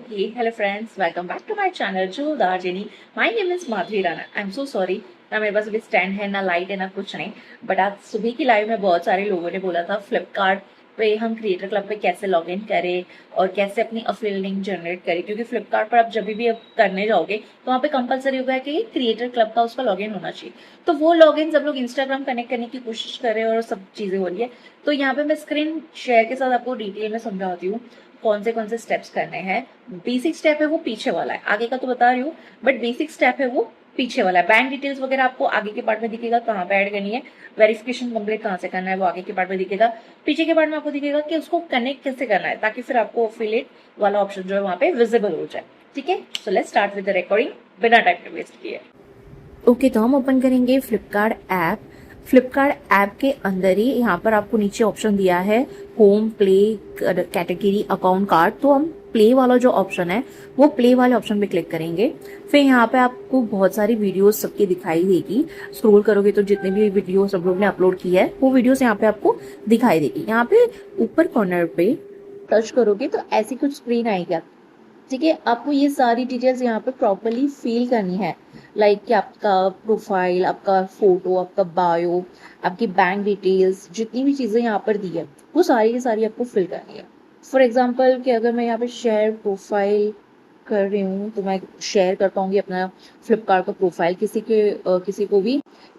Okay, hello friends, welcome back to my channel जो दार्जिनी। My name is Madhuri Rana. I'm so sorry ना मेरे पास अभी stand है, ना लाइट है, ना कुछ नहीं। बट आज सुबह की लाइव में बहुत सारे लोगों ने बोला था फ्लिपकार्ट पे हम क्रिएटर क्लब पे कैसे लॉग इन करें और कैसे अपनी अफिलिएट लिंक जनरेट करें, क्योंकि फ्लिपकार्ट पर आप जब भी आप करने जाओगे तो वहाँ पे कंपलसरी होगा कि क्रिएटर क्लब का उसका लॉग इन होना चाहिए। तो वो लॉग इन सब लोग इंस्टाग्राम कनेक्ट करने की कोशिश कर रहे हैं और सब चीजें हो रही है। तो यहाँ पे मैं स्क्रीन शेयर के साथ आपको डिटेल में समझाती हूँ कौन से स्टेप्स करने हैं। बेसिक स्टेप है वो पीछे वाला है, आगे का तो बता रही हूँ, बट बेसिक स्टेप है वो पीछे वाला है। बैंक डिटेल्स वगैरह आपको आगे के पार्ट में दिखेगा कहाँ पे ऐड करनी है, वेरिफिकेशन कंप्लीट कहाँ से करना है वो आगे के पार्ट में दिखेगा। पीछे के पार्ट में आपको दिखेगा कि उसको कनेक्ट कैसे करना है, ताकि फिर आपको अफिलिएट वाला ऑप्शन जो है वहाँ पे विजिबल हो जाए। ठीक है, so let's start with the recording बिना टाइम वेस्ट किए। ओके, तो हम ओपन करेंगे फ्लिपकार्ट ऐप। फ्लिपकार्ट ऐप के अंदर ही यहाँ पर आपको नीचे ऑप्शन दिया है home play category account card. तो हम प्ले वाला जो ऑप्शन है वो प्ले वाले ऑप्शन पे क्लिक करेंगे। फिर यहाँ पे आपको बहुत सारी वीडियोस सबकी दिखाई देगी। स्क्रॉल करोगे तो जितने भी वीडियो सब लोग ने अपलोड किया है वो वीडियोस यहाँ पे आपको दिखाई देगी। यहाँ पे ऊपर कॉर्नर पे टच करोगे तो ऐसी कुछ स्क्रीन आएगी। ठीक है, आपको ये सारी डिटेल्स यहाँ पे प्रॉपरली फिल करनी है। लाइक कि आपका प्रोफाइल, आपका फोटो, आपका बायो, आपकी बैंक डिटेल्स, जितनी भी चीज़ें यहाँ पर दी है वो सारी की सारी आपको फिल करनी है। फॉर एग्जांपल कि अगर मैं यहाँ पे शेयर प्रोफाइल कर रही हूँ तो मैं शेयर कर पाऊंगी अपना फ्लिपकार्ट का प्रोफाइल किसी को भी।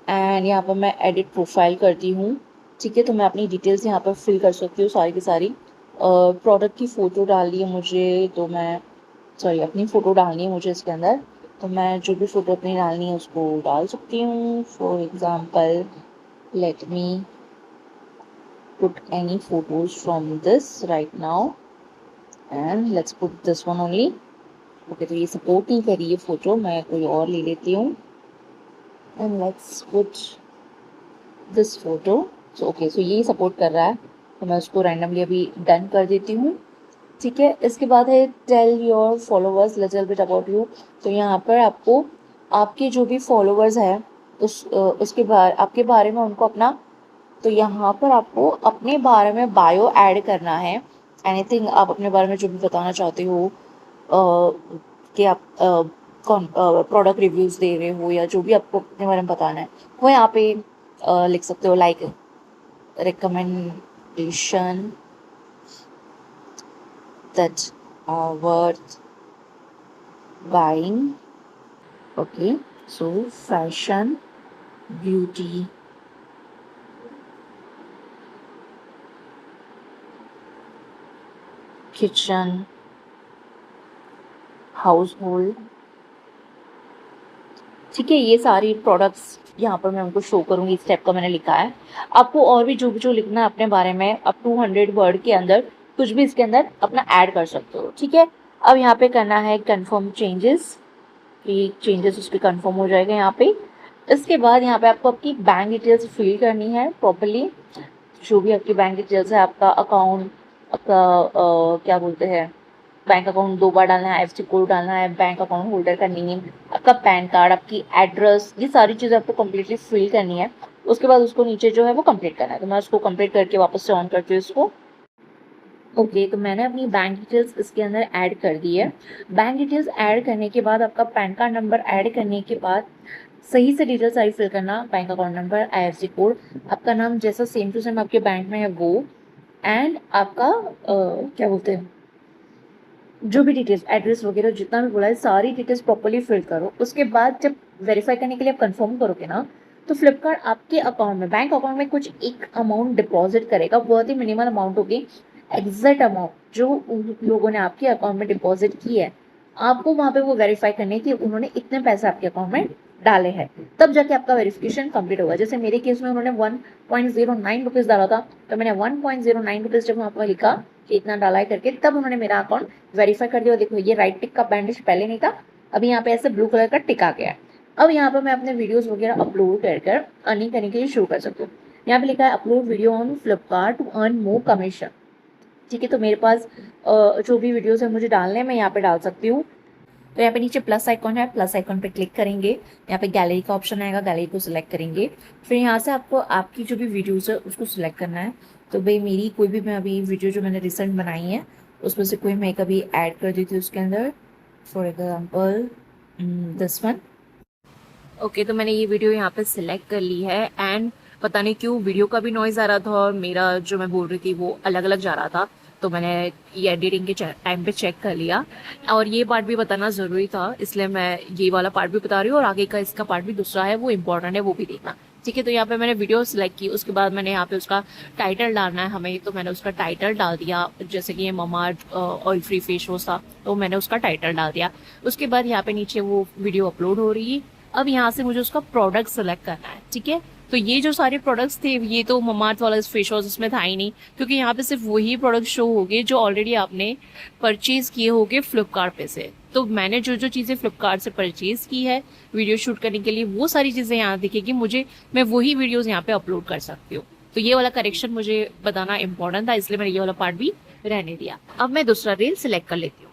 एंड यहाँ पर मैं एडिट प्रोफाइल करती हूँ। ठीक है, तो मैं अपनी डिटेल्स यहाँ पर फिल कर सकती हूँ सारी की सारी। प्रोडक्ट की फ़ोटो डालनी है मुझे तो मैं अपनी फ़ोटो डालनी है मुझे इसके अंदर, तो मैं जो भी फ़ोटो अपनी डालनी है उसको डाल सकती हूँ। For example let me put any photos from this right now and let's put this one only. Okay, तो ये सपोर्ट नहीं कर रही है फ़ोटो, मैं कोई और ले लेती हूँ and let's put this photo. So okay, so ये सपोर्ट कर रहा है तो मैं उसको रैंडमली अभी डन कर देती हूँ। ठीक है, इसके बाद है tell your followers little bit about you. तो यहाँ पर आपको आपके जो भी फॉलोअर्स हैं उसके बारे आपके बारे में उनको अपना, तो यहाँ पर आपको अपने बारे में बायो ऐड करना है। एनीथिंग आप अपने बारे में जो भी बताना चाहते हो, कि आप कौन प्रोडक्ट रिव्यूज़ दे रहे हो या जो भी आपको अपने बारे में बताना है वो यहाँ पे लिख सकते हो। Like recommendation that are worth buying. Okay, so fashion, beauty, kitchen, household। ठीक है, ये सारी प्रोडक्ट्स यहाँ पर मैं उनको शो करूँगी। इस टाइप का मैंने लिखा है। आपको और भी जो लिखना है अपने बारे में, अब 200 वर्ड के अंदर कुछ भी इसके अंदर अपना ऐड कर सकते हो। ठीक है, अब यहाँ पे करना है कंफर्म चेंजेस, कि चेंजेस उस पर कंफर्म हो जाएगा यहाँ पे। इसके बाद यहाँ पे आपको आपकी बैंक डिटेल्स फिल करनी है प्रॉपरली। जो भी आपकी बैंक डिटेल्स है, आपका अकाउंट, आपका क्या बोलते हैं, बैंक अकाउंट 2 बार डालना है, IFSC कोड डालना है, बैंक अकाउंट होल्डर का नेम, आपका पैन कार्ड, आपकी एड्रेस, ये सारी चीज़ें आपको कम्प्लीटली फिल करनी है। उसके बाद उसको नीचे जो है वो कंप्लीट करना है। तो मैं उसको कंप्लीट करके वापस से ऑन करती हूँ इसको। ओके, तो मैंने अपनी बैंक डिटेल्स इसके अंदर ऐड कर दी है। बैंक डिटेल्स ऐड करने के बाद आपका पैन कार्ड नंबर ऐड करने के बाद सही से डिटेल सारी फिल करना, bank account number, IFSC code, आपका नाम जैसा सेम टू सेम आपके बैंक में है वो, एंड आपका क्या बोलते हैं, जो भी डिटेल्स, एड्रेस वगैरह जितना भी बोला है सारी डिटेल्स प्रॉपर्ली फिल करो। उसके बाद जब वेरीफाई करने के लिए आप कंफर्म करोगे ना, तो फ्लिपकार्ट आपके अकाउंट में, बैंक अकाउंट में कुछ एक अमाउंट डिपॉजिट करेगा। बहुत ही मिनिमल अमाउंट होगी। एग्जैक्ट अमाउंट जो उन लोगों ने आपके अकाउंट में डिपॉजिट की है, आपको वहाँ पे वो वेरीफाई करने की उन्होंने इतने पैसे आपके अकाउंट में डाले हैं, तब जाके आपका वेरिफिकेशन कंप्लीट होगा। जैसे मेरे केस में उन्होंने 1.09 रुपीज़ डाला था, तो मैंने 1.09 रुपीज़ जब वहाँ पर लिखा कि इतना डाला है करके, तब उन्होंने मेरा अकाउंट वेरीफाई कर दिया। देखो, ये राइट टिक का बैंडेज पहले नहीं था, अभी यहाँ पे ऐसे ब्लू कलर का टिक आ गया है। अब यहाँ पर मैं अपने वीडियोस वगैरह अपलोड कर अर्निंग करने के लिए शुरू कर सकती हूँ। यहाँ पे लिखा है upload video on Flipkart to earn more commission. ठीक है, तो मेरे पास जो भी वीडियोस है मुझे डालने हैं, मैं यहाँ पे डाल सकती हूँ। तो यहाँ पे नीचे प्लस आइकॉन है, प्लस आइकॉन पे क्लिक करेंगे, यहाँ पे गैलरी का ऑप्शन आएगा, गैलरी को सिलेक्ट करेंगे। फिर यहाँ से आपको आपकी जो भी वीडियोस है उसको सिलेक्ट करना है। तो भाई मेरी कोई भी, मैं अभी वीडियो जो मैंने रिसेंट बनाई है उसमें से कोई मैं कभी ऐड कर दी थी उसके अंदर, for example this one. Okay, तो मैंने ये वीडियो यहाँ पे सिलेक्ट कर ली है एंड पता नहीं क्यों वीडियो का भी नॉइज आ रहा था और मेरा जो मैं बोल रही थी वो अलग अलग जा रहा था। तो मैंने ये एडिटिंग के टाइम पे चेक कर लिया और ये पार्ट भी बताना ज़रूरी था, इसलिए मैं ये वाला पार्ट भी बता रही हूँ और आगे का इसका पार्ट भी दूसरा है वो इम्पोर्टेंट है, वो भी देखना। ठीक है, तो यहाँ पे मैंने वीडियो सिलेक्ट की, उसके बाद मैंने यहाँ पे उसका टाइटल डालना है हमें, तो मैंने उसका टाइटल डाल दिया। जैसे कि ये Mamaearth oil free face wash था तो मैंने उसका टाइटल डाल दिया। उसके बाद यहाँ पे नीचे वो वीडियो अपलोड हो रही है। अब यहाँ से मुझे उसका प्रोडक्ट सेलेक्ट करना है। ठीक है, तो ये जो सारे प्रोडक्ट्स थे ये तो ममाअर्थ वाला फेस वॉश इसमें था ही नहीं, क्योंकि यहाँ पे सिर्फ वही प्रोडक्ट शो होंगे जो ऑलरेडी आपने परचेज किए होंगे फ्लिपकार्ट पे से। तो मैंने जो जो चीज़ें फ्लिपकार्ट से परचेज की है वीडियो शूट करने के लिए वो सारी चीज़ें यहाँ दिखेगी मुझे, मैं वही वीडियोज़ यहाँ पे अपलोड कर सकती हूँ। तो ये वाला करेक्शन मुझे बताना इंपॉर्टेंट था, इसलिए मैंने ये वाला पार्ट भी रहने दिया। अब मैं दूसरा रील सिलेक्ट कर लेती हूँ।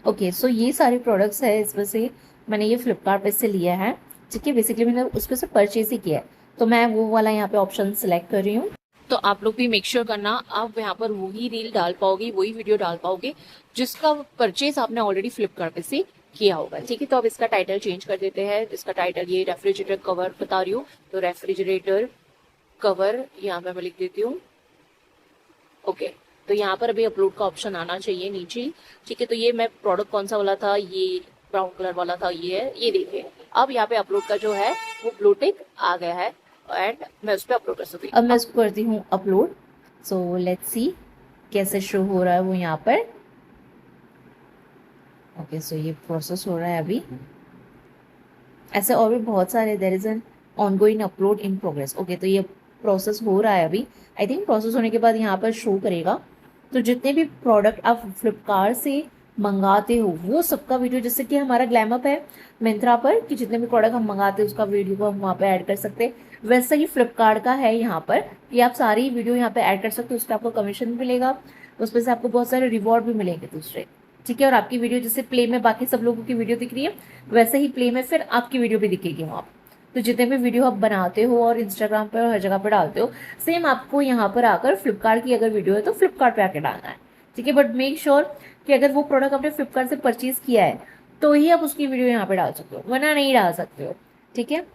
ओके, सो ये सारे प्रोडक्ट्स है इसमें से मैंने ये फ्लिपकार्ट पे से लिया है। ठीक है, बेसिकली मैंने उसपे से परचेज ही किया है, तो मैं वो वाला यहाँ पे ऑप्शन सिलेक्ट कर रही हूँ। तो आप लोग भी मेक श्योर करना आप यहाँ पर वही रील डाल पाओगे, वही वीडियो डाल पाओगे जिसका परचेज आपने ऑलरेडी फ्लिपकार्ट पे से किया होगा। ठीक है, तो अब इसका टाइटल चेंज कर देते हैं। इसका टाइटल ये रेफ्रिजरेटर कवर बता रही हूँ, तो रेफ्रिजरेटर कवर यहाँ पे मैं लिख देती हूँ। ओके, तो यहाँ पर अभी अपलोड का ऑप्शन आना चाहिए नीचे। ठीक है, तो ये मैं प्रोडक्ट कौन सा वाला था, ये ब्राउन कलर वाला था, ये है, ये देखिए। अब यहाँ पे अपलोड का जो है वो ब्लू टिक आ गया है एंड मैं उस पर अपलोड कर सकती हूँ। अब मैं उसको करती हूँ अपलोड। सो लेट्स सी कैसे शो हो रहा है वो यहाँ पर। ओके, सो ये प्रोसेस हो रहा है अभी। ऐसे और भी बहुत सारे, there is an ongoing upload in progress. Okay, तो ये प्रोसेस हो रहा है अभी। आई थिंक प्रोसेस होने के बाद यहाँ पर शो करेगा। तो जितने भी प्रोडक्ट आप फ्लिपकार्ट से मंगाते हो वो सबका वीडियो, जैसे कि हमारा ग्लैमअप है मिंत्रा पर कि जितने भी प्रोडक्ट हम मंगाते हैं उसका वीडियो को हम वहाँ पे ऐड कर सकते हैं, वैसा ही फ्लिपकार्ट का है यहाँ पर कि आप सारी वीडियो यहाँ पे ऐड कर सकते हो। उसका आपको कमीशन भी मिलेगा, उसमें से आपको बहुत सारे रिवॉर्ड भी मिलेंगे दूसरे। ठीक है, और आपकी वीडियो जैसे प्ले में बाकी सब लोगों की वीडियो दिख रही है वैसे ही प्ले में फिर आपकी वीडियो भी दिखेगी वहाँ पर। तो जितने भी वीडियो आप बनाते हो और इंस्टाग्राम पर और हर जगह पर डालते हो, सेम आपको यहाँ पर आकर फ्लिपकार्ट की अगर वीडियो है तो फ्लिपकार्ट पे आकर डालना है। ठीक है, बट मेक श्योर कि अगर वो प्रोडक्ट आपने फ्लिपकार्ट से परचेज किया है तो ही आप उसकी वीडियो यहाँ पे डाल सकते हो, वरना नहीं डाल सकते हो। ठीक है,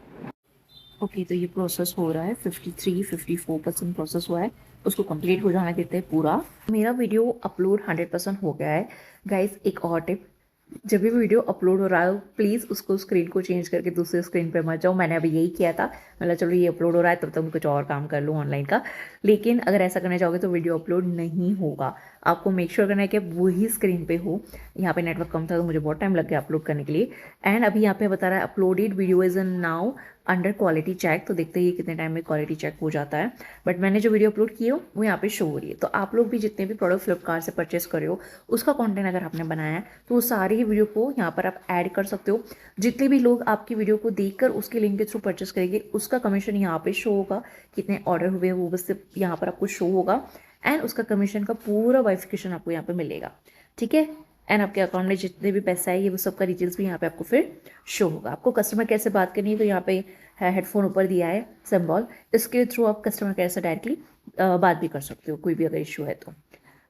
ओके, तो ये प्रोसेस हो रहा है, 53-54% प्रोसेस हुआ है, उसको कंप्लीट हो जाने देते हैं पूरा। मेरा वीडियो अपलोड 100% हो गया है। गाइस, एक और टिप, जब भी वीडियो अपलोड हो रहा हो प्लीज़ उसको स्क्रीन को चेंज करके दूसरे स्क्रीन पे मत जाओ। मैंने अभी यही किया था, मतलब चलो ये अपलोड हो रहा है तब तक मैं कुछ और काम कर लूँ ऑनलाइन का। लेकिन अगर ऐसा करना चाहोगे तो वीडियो अपलोड नहीं होगा। आपको मेक श्योर करना है कि वही स्क्रीन पे हो। यहाँ पे नेटवर्क कम था तो मुझे बहुत टाइम लग गया अपलोड करने के लिए। एंड अभी यहाँ पे बता रहा है uploaded video is in now under quality check, तो देखते ही कितने टाइम में क्वालिटी चेक हो जाता है। बट मैंने जो वीडियो अपलोड की हो वो यहाँ पे शो हो रही है। तो आप लोग भी जितने भी प्रोडक्ट फ्लिपकार्ट से परचेस करे हो उसका कंटेंट अगर आपने बनाया है तो वो सारी वीडियो को यहाँ पर आप ऐड कर सकते हो। जितने भी लोग आपकी वीडियो को देखकर उसके लिंक के थ्रू परचेस करेंगे उसका कमीशन यहाँ पे शो होगा, कितने ऑर्डर हुए वो बस यहाँ पर आपको शो होगा एंड उसका कमीशन का पूरा वेरिफिकेशन आपको यहाँ पे मिलेगा। ठीक है, एंड आपके अकाउंट में जितने भी पैसा है ये वो सबका डिटेल्स भी यहाँ पे आपको फिर शो होगा। आपको कस्टमर केयर से बात करनी है तो यहाँ पे हेडफोन ऊपर दिया है सिंबल, इसके थ्रू आप कस्टमर केयर से डायरेक्टली बात भी कर सकते हो कोई भी अगर इशू है तो।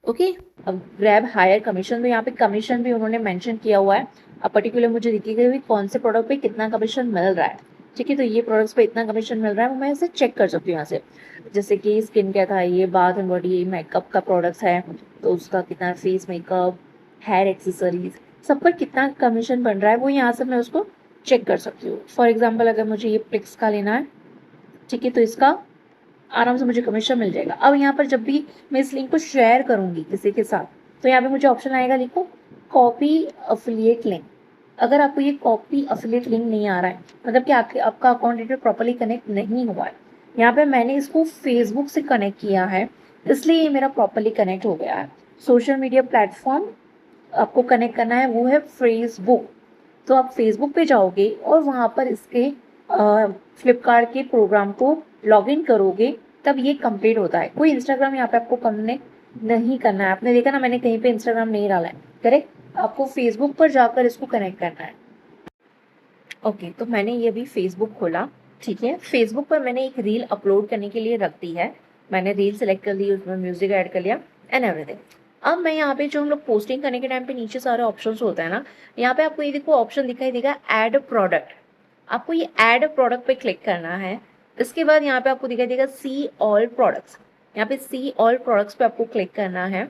ओके, अब ग्रैब हायर कमीशन, तो यहाँ पे कमीशन भी उन्होंने मेंशन किया हुआ है। अब पर्टिकुलर मुझे दिखी गई कौन से प्रोडक्ट पे कितना कमीशन मिल रहा है। ठीक है, तो ये प्रोडक्ट्स पे इतना कमीशन मिल रहा है वो मैं इसे चेक कर सकती हूँ यहाँ से। जैसे कि स्किन केयर था, ये बाथ एंड बॉडी मेकअप का प्रोडक्ट्स है तो उसका कितना, फेस मेकअप, हेयर एक्सेसरीज, सब पर कितना कमीशन बन रहा है वो यहाँ से मैं उसको चेक कर सकती हूँ। फॉर एग्जाम्पल अगर मुझे ये प्लिक्स का लेना है, ठीक है, तो इसका आराम से मुझे कमीशन मिल जाएगा। अब यहाँ पर जब भी मैं इस लिंक को शेयर करूंगी किसी के साथ तो यहाँ पे मुझे ऑप्शन आएगा, लिखो कॉपी अफिलिएट लिंक। अगर आपको ये कॉपी अफिलिएट लिंक नहीं आ रहा है मतलब कि आपका अकाउंट डिटेल प्रॉपर्ली कनेक्ट नहीं हुआ है, यहाँ पे मैंने इसको फेसबुक से कनेक्ट किया है इसलिए ये मेरा प्रॉपर्ली कनेक्ट हो गया है। सोशल मीडिया प्लेटफॉर्म आपको कनेक्ट करना है वो है फेसबुक, तो आप फेसबुक पे जाओगे और वहाँ पर इसके फ्लिपकार्ट के प्रोग्राम को लॉगिन करोगे तब ये कंप्लीट होता है। कोई इंस्टाग्राम यहाँ पे आपको कनेक्ट नहीं करना है। आपने देखा ना मैंने कहीं पे इंस्टाग्राम नहीं डाला है, करेक्ट, आपको फेसबुक पर जाकर इसको कनेक्ट करना है। ओके, तो मैंने ये अभी फेसबुक खोला। ठीक है, फेसबुक पर मैंने एक रील अपलोड करने के लिए रख दी है। मैंने रील सेलेक्ट कर ली, उसमें म्यूजिक ऐड कर लिया एंड एवरीथिंग। अब मैं यहाँ पे जो हम लोग पोस्टिंग करने के टाइम पे नीचे सारे ऑप्शंस होता है ना, यहाँ पे आपको ये देखो ऑप्शन दिखाई देगा ऐड प्रोडक्ट। आपको ये ऐड प्रोडक्ट पे क्लिक करना है। इसके बाद यहाँ पे आपको दिखाई देगा सी ऑल प्रोडक्ट्स। यहाँ पे सी ऑल प्रोडक्ट्स पे आपको क्लिक करना है।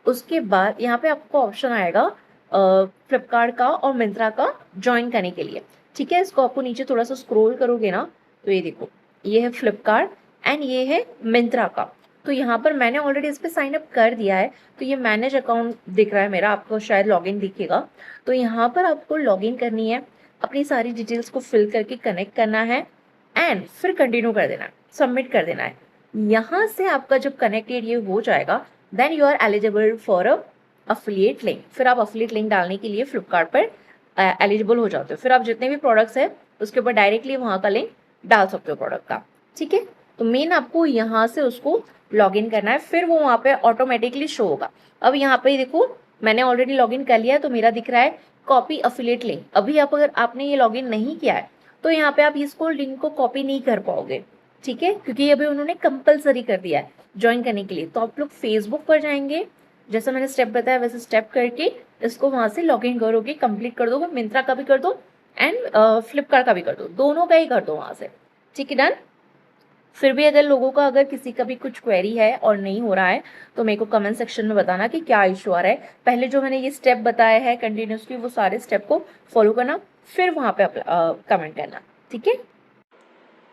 उसके बाद यहाँ पे आपको ऑप्शन आएगा फ्लिपकार्ट का और मिंत्रा का ज्वाइन करने के लिए। ठीक है, इसको आपको नीचे थोड़ा सा स्क्रॉल करोगे ना, तो ये देखो ये है फ्लिपकार्ट एंड ये है मिंत्रा का। तो यहाँ पर मैंने ऑलरेडी इस पर साइन अप कर दिया है, तो ये मैनेज अकाउंट दिख रहा है मेरा, आपको शायद लॉगिन दिखेगा। तो यहाँ पर आपको लॉगिन करनी है, अपनी सारी डिटेल्स को फिल करके कनेक्ट करना है एंड फिर कंटिन्यू कर देना है, सबमिट कर देना है। यहाँ से आपका जब कनेक्टेड ये हो जाएगा, then you are eligible for a affiliate link. फिर आप अफिलिएट लिंक डालने के लिए फ्लिपकार्ट पर एलिजिबल हो जाते हो। फिर आप जितने भी प्रोडक्ट्स है उसके ऊपर डायरेक्टली वहाँ का लिंक डाल सकते हो प्रोडक्ट का। ठीक है, तो मेन आपको यहाँ से उसको लॉगिन करना है, फिर वो वहाँ पे ऑटोमेटिकली शो होगा। अब यहाँ पे देखो मैंने ऑलरेडी लॉगिन कर लिया है, तो मेरा दिख रहा है कॉपी अफिलिएट लिंक। अभी आप अगर आपने ये लॉगिन नहीं किया है तो यहाँ पे आप इसको लिंक को कॉपी नहीं कर पाओगे। ठीक है, क्योंकि अभी उन्होंने कंपलसरी कर दिया है ज्वाइन करने के लिए। तो आप लोग फेसबुक पर जाएंगे, जैसा मैंने स्टेप बताया वैसे स्टेप करके इसको वहां से लॉगिन करोगे, कंप्लीट कर दोगे। मिंत्रा का भी कर दो एंड फ्लिपकार्ट का भी कर दो, दोनों का ही कर दो वहां से। ठीक है, डन। फिर भी अगर लोगों का अगर किसी का भी कुछ क्वेरी है और नहीं हो रहा है तो मेरे को कमेंट सेक्शन में बताना कि क्या इशू आ रहा है। पहले जो मैंने ये स्टेप बताया है कंटिन्यूसली, वो सारे स्टेप को फॉलो करना, फिर वहां पे कमेंट करना। ठीक है,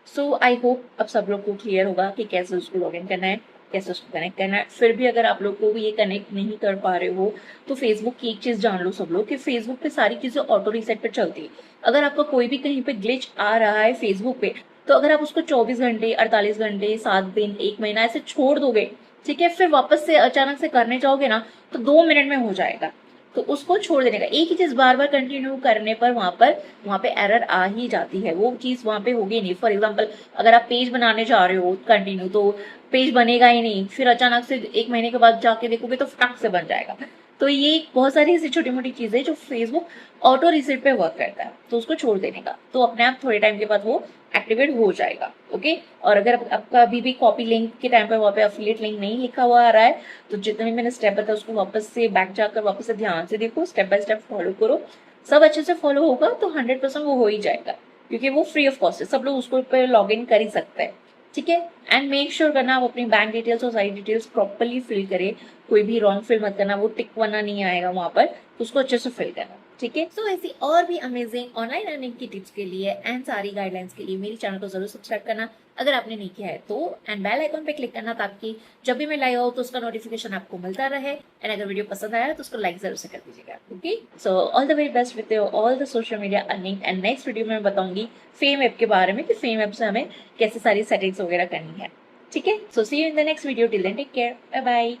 सो आई होप अब सब लोग को क्लियर होगा कि कैसे उसको लॉगिन करना है, कैसे उसको कनेक्ट करना है। फिर भी अगर आप लोग को भी ये कनेक्ट नहीं कर पा रहे हो तो फेसबुक की एक चीज जान लो सब लोग कि फेसबुक पे सारी चीजें ऑटो रीसेट पे चलती है। अगर आपका कोई भी कहीं पे ग्लिच आ रहा है फेसबुक पे, तो अगर आप उसको 24 घंटे, 48 घंटे, 7 दिन, 1 महीना ऐसे छोड़ दोगे, ठीक है, फिर वापस से अचानक से करने जाओगे ना तो 2 मिनट में हो जाएगा। तो उसको छोड़ देने का, एक ही चीज बार बार कंटिन्यू करने पर वहां पे एरर आ ही जाती है, वो चीज वहां पे होगी नहीं। फॉर एग्जाम्पल अगर आप पेज बनाने जा रहे हो कंटिन्यू, तो पेज बनेगा ही नहीं, फिर अचानक से 1 महीने के बाद जाके देखोगे तो फटाक से बन जाएगा। तो ये बहुत सारी ऐसी छोटी मोटी चीजें जो फेसबुक ऑटो रिसेट पे वर्क करता है, तो उसको छोड़ देने का, तो अपने आप थोड़े टाइम के बाद वो एक्टिवेट हो जाएगा। ओके, और अगर आपका अभी भी कॉपी लिंक के टाइम पे वहाँ पे अफिलिएट लिंक नहीं लिखा हुआ आ रहा है, तो जितने भी मैंने स्टेप बताया उसको वापस से बैक जाकर वापस से ध्यान से देखो, स्टेप बाय स्टेप फॉलो करो। सब अच्छे से फॉलो होगा तो 100% वो हो ही जाएगा, क्योंकि वो फ्री ऑफ कॉस्ट है, सब लोग उसको पे लॉग इन कर ही सकते हैं। ठीक है, एंड मेक श्योर करना आप अपनी बैंक डिटेल्स और सारी डिटेल्स प्रॉपरली फिल करें, कोई भी रॉन्ग फिल मत करना, वो टिक बना नहीं आएगा वहां पर, तो उसको अच्छे से फिल करना। ठीक है, सो ऐसी और भी अमेजिंग ऑनलाइन अर्निंग की टिप्स के लिए एंड सारी गाइडलाइंस के लिए मेरे चैनल को जरूर सब्सक्राइब करना अगर आपने नहीं किया है तो, एंड बेल आइकन पे क्लिक करना ताकि जब भी मैं लाइव आऊँ तो उसका नोटिफिकेशन आपको मिलता रहे। एंड अगर वीडियो पसंद आया तो उसको लाइक जरूर से कर दीजिएगा। Okay, so all the very best with all the social media earning. And next video में मैं बताऊंगी फेम ऐप के बारे में कि फेम ऐप से हमें कैसे सारी सेटिंग्स वगैरह करनी है। ठीक है, so see you in the next video, till then take care, bye bye.